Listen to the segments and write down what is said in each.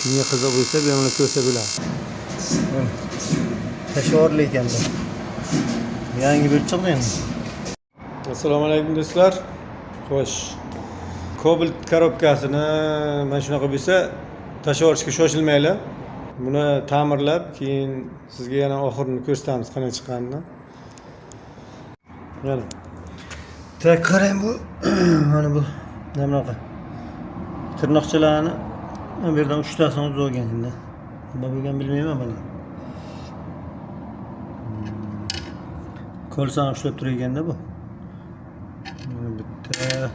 Kimga qiziq bo'lsa, bemalol ko'rsa bo'ladi. Tashavorli ekan bu. Yangi bo'lib chiqdi endi. Assalomu alaykum do'stlar. Xo'sh. Cobalt korobkasini mana shunaqa bo'lsa, tashavorishga shoshilmanglar. Buni ta'mirlab, keyin sizga yana oxirini ko'rsatamiz qanday chiqqanini. Mana. Tak qarang bu. Mana bu bunaqa. Tirnoqchalarni bu yerdan 3 tasini uzib olgan endi. Nima bo'lgan bilmayman mana. Kolsani ushlab turar ekanda bu. Bitta,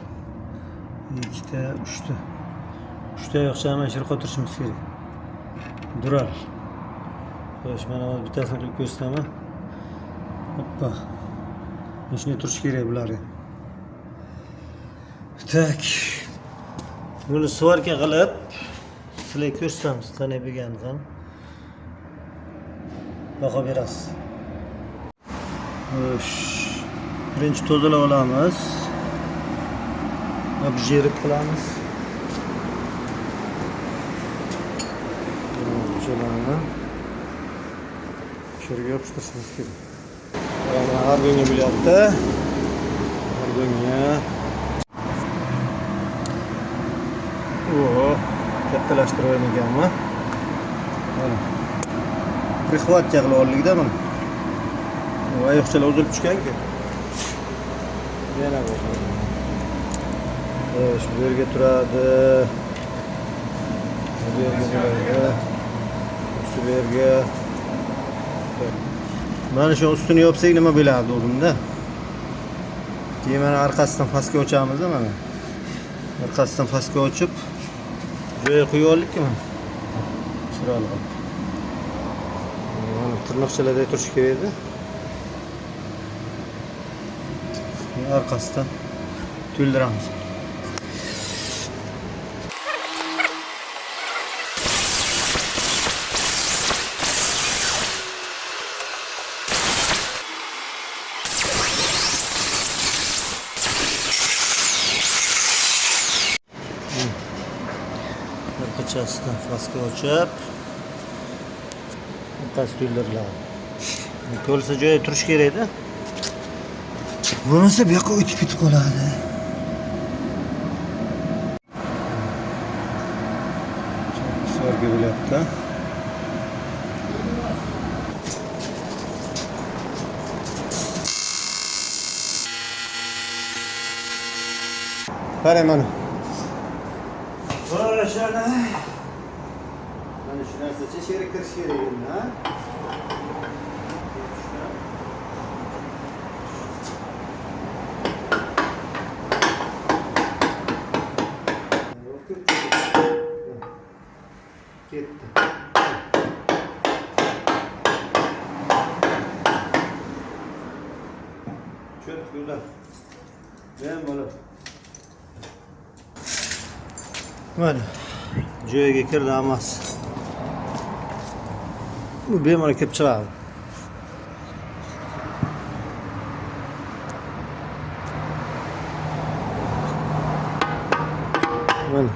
ikkita, uchta. Uchta yoqcha mana shu yerga o'tirishimiz kerak. Durar. Xo'sh, mana bittasini qilib ko'rsataman. Hoppa. Mana shunday turish kerak bular ham. Tak. Buni svarka qilib sizlarga ko'rsatamiz qanday bo'lganini. Baho berasiz. Xo'sh. Birinchi tozalab olamiz. Objerit qilamiz. Jo'lani shu yerga yopishtirishimiz kerak. Mana argonga bo'lyapti. Argonga. Kattalashtirib olganman. Mana. Prixvatga qilib oldik-da buni. Oyoqchalar uzilib tushgan-ku. Yana bu. Xo'sh, bu yerga turadi. Bu yerga turadi. Shu yerga. Mana shu ustini yopsak nima bo'ladi o'zimda? Keyin mana orqasidan pastga ochamiz mana. Orqasidan pastga ochib, joyiga qo'yib oldik-ku mana. Chiroyli qilib. Mana tirnoqchalarda turishi kerak edi. Arkasından to'ldiramiz. Arkasından flaska ochib, arkasi to'ldiriladi. To'lsa joyiga turish kerak-da. Bo'lmasa bu yoqqa o'tib ketib qoladi. Sorga bo'lyapti. Qarang mana. Mana shu narsacha shu yerga kirish kerak endi, ha? Ketdi. Cho'p yo'llar. Men bo'lib. Mana joyiga kirdi hammasi. Bu bemalol kelib chiqadi. Mana